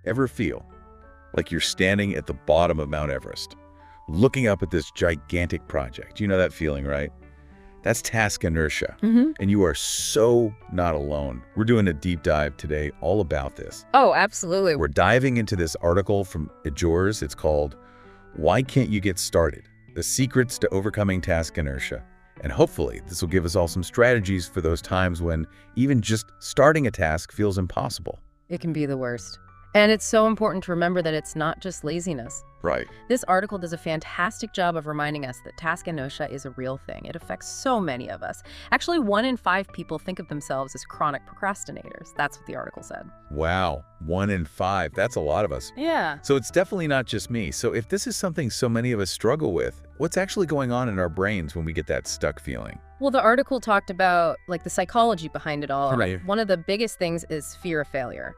Ever feel like you're standing at the bottom of Mount Everest, looking up at this gigantic project? You know that feeling, right? That's task inertia. And you are so not alone. We're doing a deep dive today all about this. Oh, absolutely. We're diving into this article from EduRes. It's called, "Why Can't You Get Started? The Secrets to Overcoming Task Inertia." And hopefully this will give us all some strategies for those times when even just starting a task feels impossible. It can be the worst. And it's so important to remember that it's not just laziness. Right. This article does a fantastic job of reminding us that task inertia is a real thing. It affects so many of us. Actually, 1 in 5 people think of themselves as chronic procrastinators. That's what the article said. Wow, 1 in 5. That's a lot of us. Yeah. So it's definitely not just me. So if this is something so many of us struggle with, what's actually going on in our brains when we get that stuck feeling? Well, the article talked about the psychology behind it all. Right. One of the biggest things is fear of failure.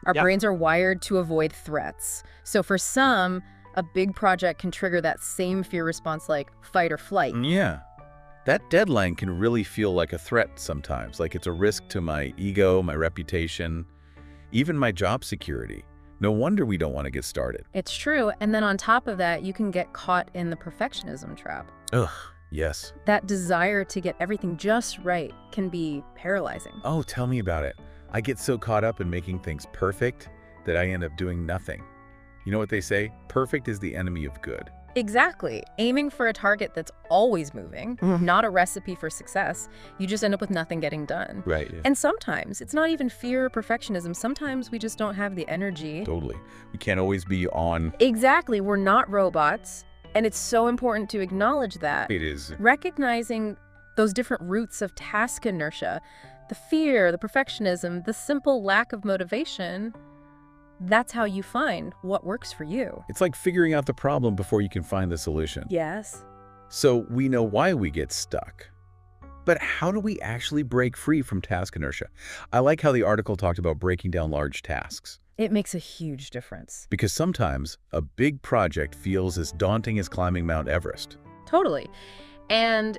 Our brains are wired to avoid threats. So for some, a big project can trigger that same fear response like fight or flight. Yeah. That deadline can really feel like a threat sometimes, like it's a risk to my ego, my reputation, even my job security. No wonder we don't want to get started. It's true. And then on top of that, you can get caught in the perfectionism trap. Ugh, yes. That desire to get everything just right can be paralyzing. Oh, tell me about it. I get so caught up in making things perfect that I end up doing nothing. You know what they say? Perfect is the enemy of good. Exactly. Aiming for a target that's always moving, not a recipe for success. You just end up with nothing getting done. Right. Yeah. And sometimes it's not even fear or perfectionism. Sometimes we just don't have the energy. Totally. We can't always be on. Exactly. We're not robots. And it's so important to acknowledge that. It is. Recognizing those different roots of task inertia, the fear, the perfectionism, the simple lack of motivation, that's how you find what works for you. It's like figuring out the problem before you can find the solution. Yes. So we know why we get stuck. But how do we actually break free from task inertia? I like how the article talked about breaking down large tasks. It makes a huge difference. Because sometimes a big project feels as daunting as climbing Mount Everest. Totally. And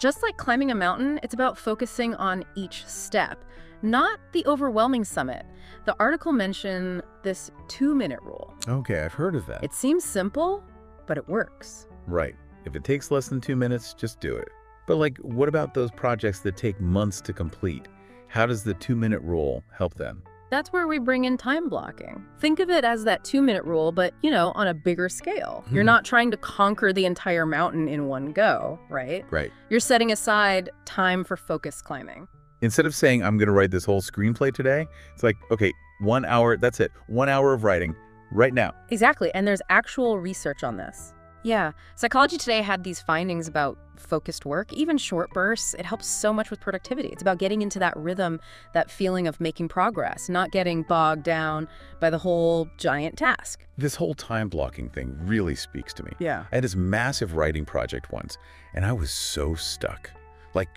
just like climbing a mountain, it's about focusing on each step, not the overwhelming summit. The article mentioned this 2-minute rule. Okay, I've heard of that. It seems simple, but it works. Right. If it takes less than 2 minutes, just do it. But what about those projects that take months to complete? How does the 2-minute rule help them? That's where we bring in time blocking. Think of it as that 2-minute rule, but, on a bigger scale. You're not trying to conquer the entire mountain in one go, right? Right. You're setting aside time for focused climbing. Instead of saying, I'm going to write this whole screenplay today, it's like, okay, 1 hour, that's it. 1 hour of writing right now. Exactly. And there's actual research on this. Yeah. Psychology Today had these findings about focused work, even short bursts. It helps so much with productivity. It's about getting into that rhythm, that feeling of making progress, not getting bogged down by the whole giant task. This whole time blocking thing really speaks to me. Yeah. I had this massive writing project once, and I was so stuck.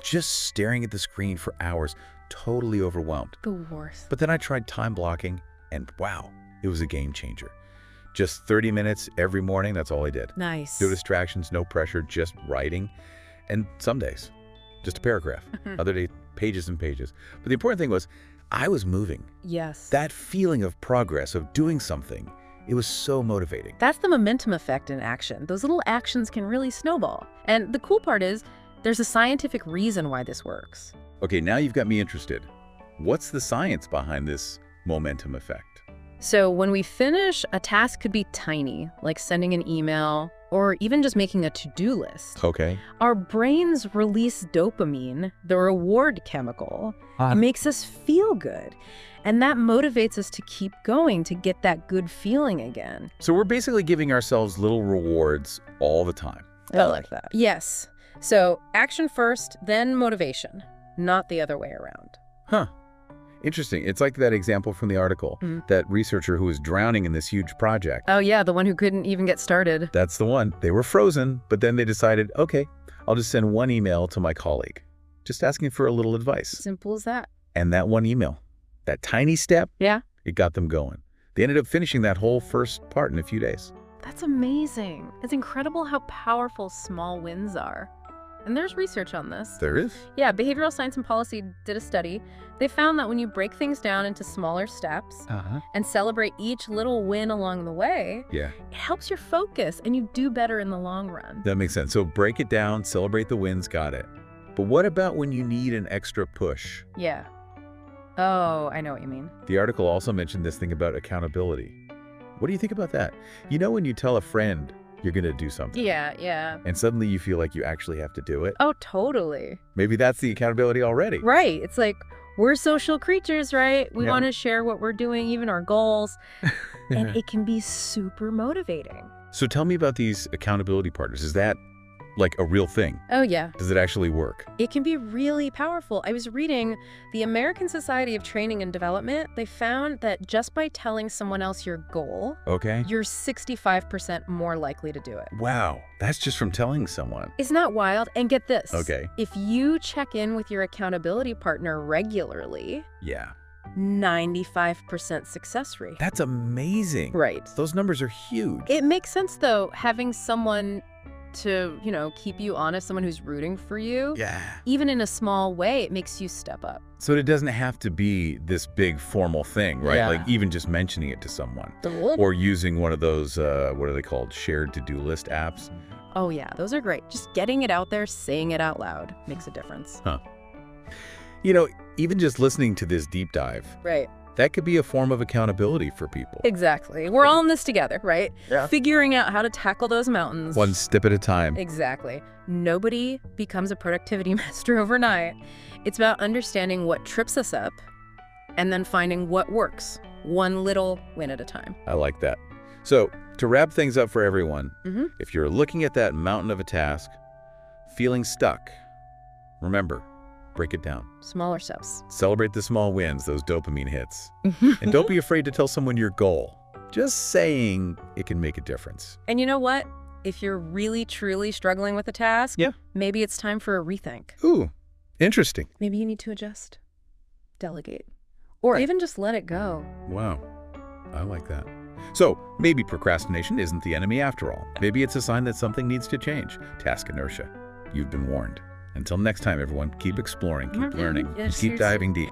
Just staring at the screen for hours, totally overwhelmed. The worst. But then I tried time blocking, and wow, it was a game changer. Just 30 minutes every morning, that's all I did. Nice. No distractions, no pressure, just writing. And some days, just a paragraph. Other days, pages and pages. But the important thing was, I was moving. Yes. That feeling of progress, of doing something, it was so motivating. That's the momentum effect in action. Those little actions can really snowball. And the cool part is, there's a scientific reason why this works. Okay, now you've got me interested. What's the science behind this momentum effect? So when we finish, a task could be tiny, like sending an email or even just making a to-do list. Okay. Our brains release dopamine, the reward chemical. It makes us feel good. And that motivates us to keep going, to get that good feeling again. So we're basically giving ourselves little rewards all the time. I like that. Yes. So action first, then motivation, not the other way around. Huh. Interesting. It's like that example from the article, that researcher who was drowning in this huge project. Oh yeah, the one who couldn't even get started. That's the one. They were frozen, but then they decided, okay, I'll just send one email to my colleague, just asking for a little advice. Simple as that. And that one email, that tiny step, it got them going. They ended up finishing that whole first part in a few days. That's amazing. It's incredible how powerful small wins are. And there's research on this. There is? Yeah, Behavioral Science and Policy did a study. They found that when you break things down into smaller steps and celebrate each little win along the way, Yeah. it helps your focus and you do better in the long run. That makes sense. So break it down, celebrate the wins, got it. But what about when you need an extra push? Yeah. Oh, I know what you mean. The article also mentioned this thing about accountability. What do you think about that? You know when you tell a friend you're going to do something, Yeah. and suddenly you feel like you actually have to do it? Oh, totally. Maybe that's the accountability already. Right. It's like, we're social creatures, right? We Yeah. want to share what we're doing, even our goals. And it can be super motivating. So tell me about these accountability partners. Is that like a real thing? Oh, yeah. Does it actually work? It can be really powerful. I was reading the American Society of Training and Development. They found that just by telling someone else your goal, Okay. you're 65% more likely to do it. Wow. That's just from telling someone. Isn't that wild? And get this. Okay. If you check in with your accountability partner regularly, Yeah. 95% success rate. That's amazing. Right. Those numbers are huge. It makes sense, though, having someone to, keep you honest, someone who's rooting for you. Yeah. Even in a small way, it makes you step up. So it doesn't have to be this big formal thing, right? Yeah. Like even just mentioning it to someone. Or using one of those, what are they called? Shared to-do list apps. Oh, yeah, those are great. Just getting it out there, saying it out loud makes a difference. Huh. Even just listening to this deep dive, Right. that could be a form of accountability for people. Exactly. We're all in this together, right? Yeah. Figuring out how to tackle those mountains. One step at a time. Exactly. Nobody becomes a productivity master overnight. It's about understanding what trips us up and then finding what works, one little win at a time. I like that. So to wrap things up for everyone, Mm-hmm. if you're looking at that mountain of a task, feeling stuck, remember, break it down. Smaller steps. Celebrate the small wins, those dopamine hits. And don't be afraid to tell someone your goal. Just saying it can make a difference. And you know what? If you're really, truly struggling with a task, Yeah. maybe it's time for a rethink. Ooh, interesting. Maybe you need to adjust, delegate, or even just let it go. Wow, I like that. So maybe procrastination isn't the enemy after all. Maybe it's a sign that something needs to change. Task inertia. You've been warned. Until next time, everyone, keep exploring, keep learning, and keep diving deep.